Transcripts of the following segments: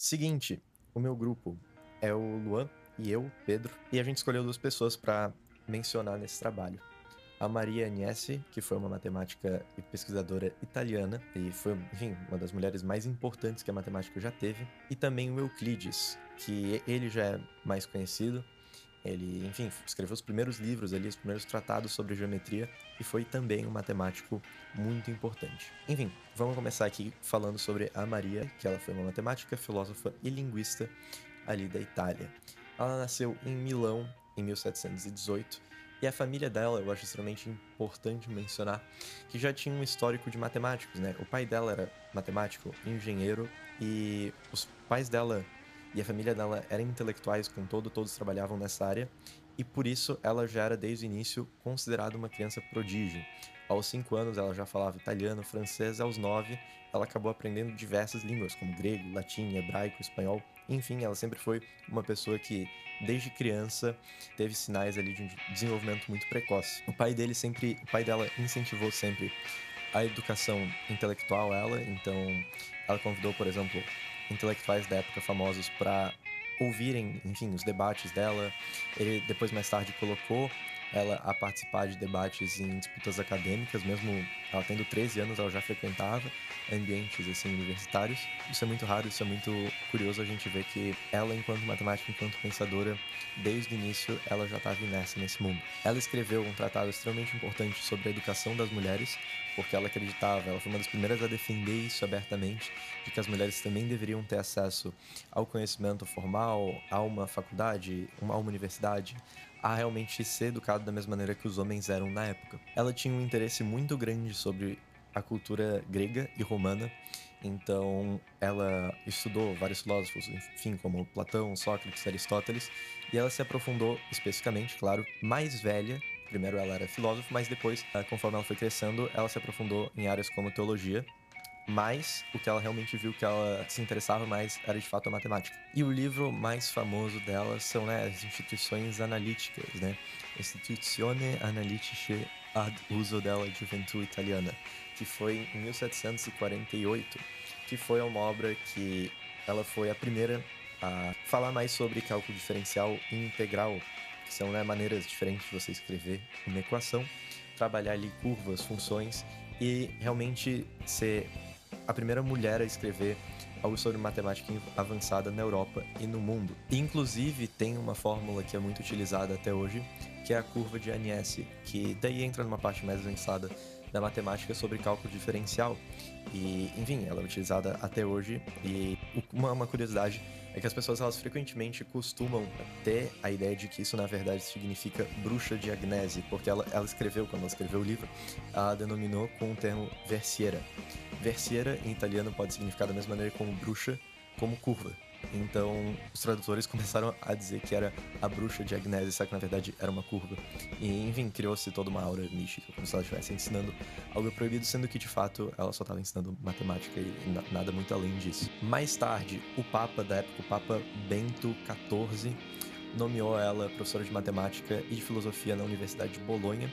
Seguinte, o meu grupo é o Luan e eu, Pedro, e a gente escolheu duas pessoas para mencionar nesse trabalho. A Maria Agnesi, que foi uma matemática e pesquisadora italiana, e foi, enfim, uma das mulheres mais importantes que a matemática já teve, e também o Euclides, que ele já é mais conhecido. Ele, enfim, escreveu os primeiros livros ali, os primeiros tratados sobre geometria, e foi também um matemático muito importante. Enfim, vamos começar aqui falando sobre a Maria, que ela foi uma matemática, filósofa e linguista ali da Itália. Ela nasceu em Milão em 1718, e a família dela, eu acho extremamente importante mencionar, que já tinha um histórico de matemáticos, né? O pai dela era matemático, engenheiro, e os pais dela e a família dela eram intelectuais com todos trabalhavam nessa área, e por isso ela já era desde o início considerada uma criança prodígio. Aos 5 anos ela já falava italiano, francês, aos 9 ela acabou aprendendo diversas línguas, como grego, latim, hebraico, espanhol. Enfim, ela sempre foi uma pessoa que, desde criança, teve sinais ali de um desenvolvimento muito precoce. O pai dela incentivou sempre a educação intelectual então ela convidou, por exemplo, intelectuais da época famosos para ouvirem, enfim, os debates dela. Ele depois, mais tarde, colocou ela a participar de debates em disputas acadêmicas, mesmo ela tendo 13 anos, ela já frequentava ambientes assim universitários. Isso é muito raro, isso é muito curioso a gente ver que ela, enquanto matemática, enquanto pensadora, desde o início ela já estava imersa nesse mundo. Ela escreveu um tratado extremamente importante sobre a educação das mulheres, porque ela acreditava, ela foi uma das primeiras a defender isso abertamente, de que as mulheres também deveriam ter acesso ao conhecimento formal, a uma faculdade, a uma universidade, a realmente ser educado da mesma maneira que os homens eram na época. Ela tinha um interesse muito grande sobre a cultura grega e romana, então ela estudou vários filósofos, enfim, como Platão, Sócrates, Aristóteles, e ela se aprofundou especificamente, claro, mais velha. Primeiro ela era filósofa, mas depois, conforme ela foi crescendo, ela se aprofundou em áreas como teologia, mas o que ela realmente viu que ela se interessava mais era de fato a matemática. E o livro mais famoso dela são, né, as instituições analíticas, né? Istituzione Analitiche ad uso della Gioventù Italiana, que foi em 1748, que foi uma obra que ela foi a primeira a falar mais sobre cálculo diferencial e integral, que são, né, maneiras diferentes de você escrever uma equação, trabalhar ali curvas, funções e realmente ser a primeira mulher a escrever algo sobre matemática avançada na Europa e no mundo. Inclusive, tem uma fórmula que é muito utilizada até hoje, que é a curva de Agnesi, que daí entra numa parte mais avançada da matemática sobre cálculo diferencial. E, enfim, ela é utilizada até hoje. E uma curiosidade é que as pessoas, elas frequentemente costumam ter a ideia de que isso, na verdade, significa bruxa de Agnesi, porque ela escreveu, quando ela escreveu o livro, ela denominou com o termo versiera. Versiera, em italiano, pode significar da mesma maneira como bruxa, como curva. Então, os tradutores começaram a dizer que era a bruxa de Agnese, só que na verdade era uma curva. E, enfim, criou-se toda uma aura mística, como se ela estivesse ensinando algo proibido, sendo que de fato ela só estava ensinando matemática e nada muito além disso. Mais tarde, o Papa da época, o Papa Bento XIV, nomeou ela professora de matemática e de filosofia na Universidade de Bolonha.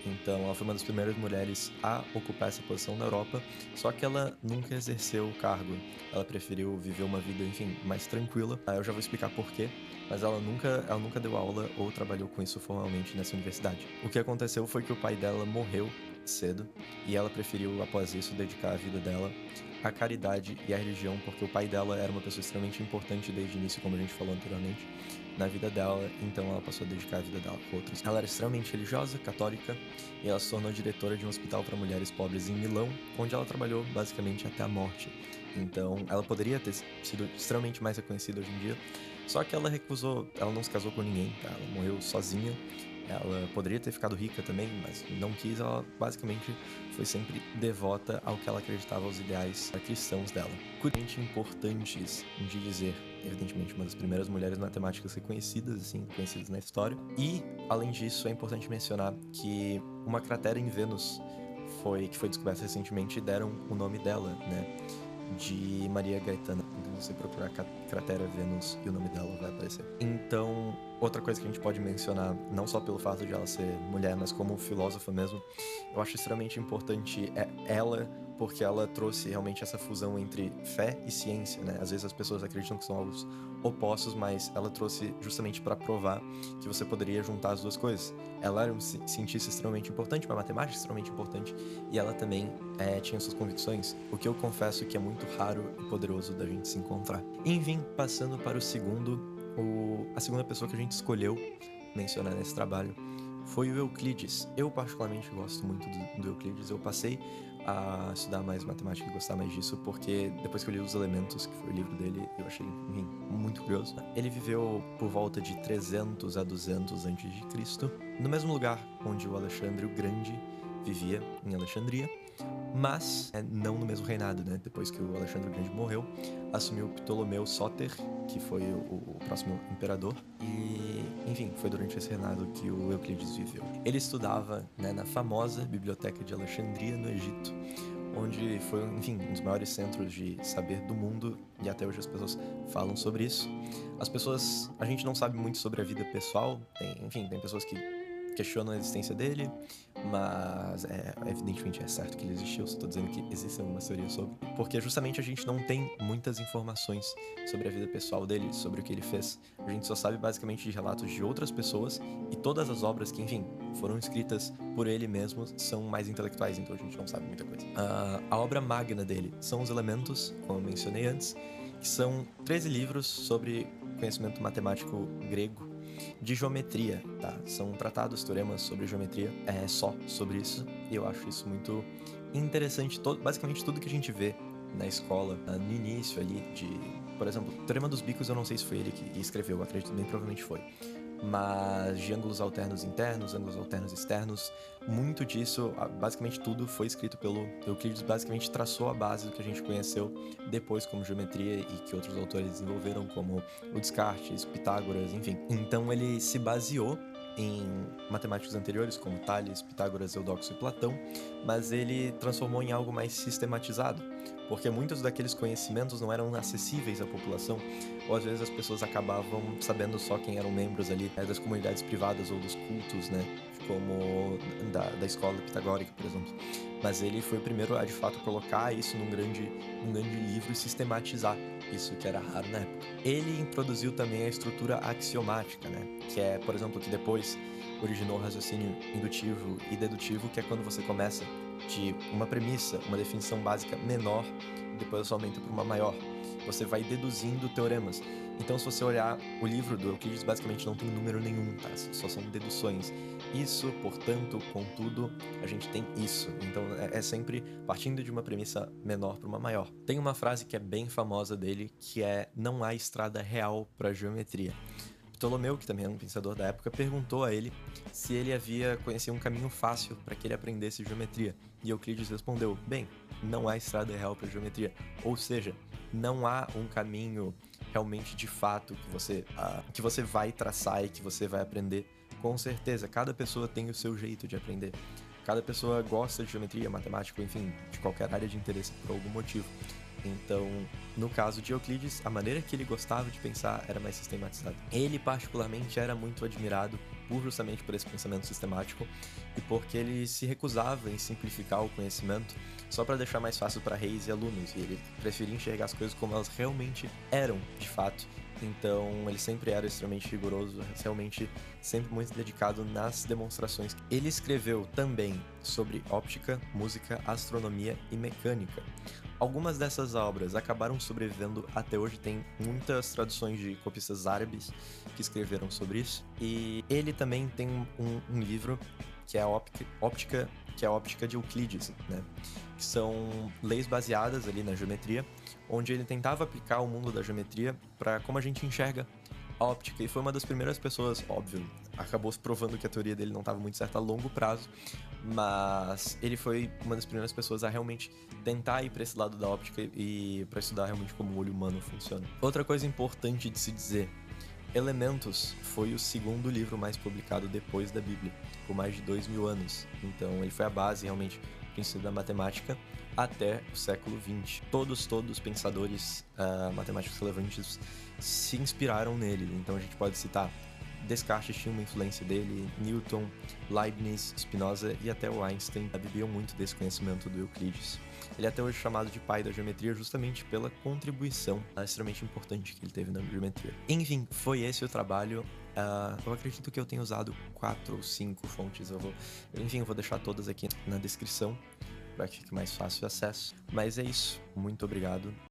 Então, ela foi uma das primeiras mulheres a ocupar essa posição na Europa, só que ela nunca exerceu o cargo. Ela preferiu viver uma vida, enfim, mais tranquila. Eu já vou explicar por quê, mas ela nunca deu aula ou trabalhou com isso formalmente nessa universidade. O que aconteceu foi que o pai dela morreu cedo e ela preferiu, após isso, dedicar a vida dela à caridade e à religião, porque o pai dela era uma pessoa extremamente importante desde o início, como a gente falou anteriormente, na vida dela, então ela passou a dedicar a vida dela a outros. Ela era extremamente religiosa, católica, e ela se tornou diretora de um hospital para mulheres pobres em Milão, onde ela trabalhou basicamente até a morte. Então, ela poderia ter sido extremamente mais reconhecida hoje em dia, só que ela recusou, ela não se casou com ninguém, tá? Ela morreu sozinha. Ela poderia ter ficado rica também, mas não quis. Ela basicamente foi sempre devota ao que ela acreditava, aos ideais cristãos dela. Curiosamente importantes de dizer, evidentemente, uma das primeiras mulheres matemáticas reconhecidas, assim, conhecidas na história. E, além disso, é importante mencionar que uma cratera em Vênus que foi descoberta recentemente, e deram o nome dela, né, de Maria Gaetana. Então, se você procurar cratera Vênus e o nome dela vai aparecer. Então, outra coisa que a gente pode mencionar, não só pelo fato de ela ser mulher, mas como filósofa mesmo, eu acho extremamente importante ela porque ela trouxe realmente essa fusão entre fé e ciência, né? Às vezes as pessoas acreditam que são algo opostos, mas ela trouxe justamente para provar que você poderia juntar as duas coisas. Ela era um cientista extremamente importante, uma matemática extremamente importante, e ela também tinha suas convicções, o que eu confesso que é muito raro e poderoso da gente se encontrar. Enfim, passando para a segunda pessoa que a gente escolheu mencionar nesse trabalho foi o Euclides. Eu particularmente gosto muito do Euclides. Eu passei a estudar mais matemática e gostar mais disso, porque depois que eu li Os Elementos, que foi o livro dele, eu achei, enfim, muito curioso. Ele viveu por volta de 300 a 200 a.C., no mesmo lugar onde o Alexandre o Grande vivia, em Alexandria, mas não no mesmo reinado, né? Depois que o Alexandre o Grande morreu, assumiu Ptolomeu Sóter, que foi o próximo imperador, e, enfim, foi durante esse reinado que o Euclides viveu. Ele estudava, né, na famosa Biblioteca de Alexandria, no Egito, onde foi, enfim, um dos maiores centros de saber do mundo, e até hoje as pessoas falam sobre isso. A gente não sabe muito sobre a vida pessoal, tem pessoas que questionam a existência dele, mas evidentemente é certo que ele existiu, só tô dizendo que existem algumas teorias sobre, porque justamente a gente não tem muitas informações sobre a vida pessoal dele, sobre o que ele fez. A gente só sabe basicamente de relatos de outras pessoas, e todas as obras que, enfim, foram escritas por ele mesmo são mais intelectuais, então a gente não sabe muita coisa. A obra magna dele são Os Elementos, como eu mencionei antes, que são 13 livros sobre conhecimento matemático grego, de geometria, tá? São tratados, teoremas sobre geometria, só sobre isso, e eu acho isso muito interessante. Basicamente tudo que a gente vê na escola, no início ali, por exemplo, o Teorema dos Bicos, eu não sei se foi ele que escreveu, acredito bem, provavelmente foi, mas de ângulos alternos internos, ângulos alternos externos, muito disso, basicamente tudo foi escrito pelo Euclides, basicamente traçou a base do que a gente conheceu depois como geometria e que outros autores desenvolveram, como o Descartes, Pitágoras, enfim. Então ele se baseou em matemáticos anteriores, como Tales, Pitágoras, Eudóxio e Platão, mas ele transformou em algo mais sistematizado, porque muitos daqueles conhecimentos não eram acessíveis à população, ou às vezes as pessoas acabavam sabendo só quem eram membros ali das comunidades privadas ou dos cultos, né, como da escola pitagórica, por exemplo. Mas ele foi o primeiro a, de fato, colocar isso num grande livro e sistematizar isso, que era raro na época. Ele introduziu também a estrutura axiomática, né, que é, por exemplo, que depois originou o raciocínio indutivo e dedutivo, que é quando você começa de uma premissa, uma definição básica menor, e depois você aumenta para uma maior. Você vai deduzindo teoremas. Então, se você olhar o livro do Euclides, basicamente não tem número nenhum, tá? Só são deduções. Isso, portanto, contudo, a gente tem isso. Então, é sempre partindo de uma premissa menor para uma maior. Tem uma frase que é bem famosa dele, que é: não há estrada real para geometria. Ptolomeu, que também é um pensador da época, perguntou a ele se ele conhecia um caminho fácil para que ele aprendesse geometria. E Euclides respondeu: bem, não há estrada real para geometria. Ou seja, não há um caminho realmente de fato que você vai traçar e que você vai aprender. Com certeza, cada pessoa tem o seu jeito de aprender. Cada pessoa gosta de geometria, matemática, enfim, de qualquer área de interesse por algum motivo. Então, no caso de Euclides, a maneira que ele gostava de pensar era mais sistematizada. Ele, particularmente, era muito admirado justamente por esse pensamento sistemático e porque ele se recusava em simplificar o conhecimento só para deixar mais fácil para reis e alunos, e ele preferia enxergar as coisas como elas realmente eram, de fato. Então, ele sempre era extremamente rigoroso, realmente sempre muito dedicado nas demonstrações. Ele escreveu também sobre óptica, música, astronomia e mecânica. Algumas dessas obras acabaram sobrevivendo até hoje, tem muitas traduções de copistas árabes que escreveram sobre isso. E ele também tem um livro que é a Óptica, que é a Óptica de Euclides, né? Que são leis baseadas ali na geometria, onde ele tentava aplicar o mundo da geometria para como a gente enxerga a óptica, e foi uma das primeiras pessoas, óbvio, acabou se provando que a teoria dele não estava muito certa a longo prazo, mas ele foi uma das primeiras pessoas a realmente tentar ir para esse lado da óptica e para estudar realmente como o olho humano funciona. Outra coisa importante de se dizer: Elementos foi o segundo livro mais publicado depois da Bíblia, por mais de 2000 anos. Então ele foi a base realmente do princípio da matemática até o século XX. Todos os pensadores matemáticos relevantes se inspiraram nele. Então a gente pode citar Descartes tinha uma influência dele, Newton, Leibniz, Spinoza e até o Einstein bebiam muito desse conhecimento do Euclides. Ele é até hoje chamado de pai da geometria justamente pela contribuição extremamente importante que ele teve na geometria. Enfim, foi esse o trabalho. Eu acredito que eu tenha usado 4 ou 5 fontes. Eu vou deixar todas aqui na descrição para que fique mais fácil o acesso. Mas é isso. Muito obrigado.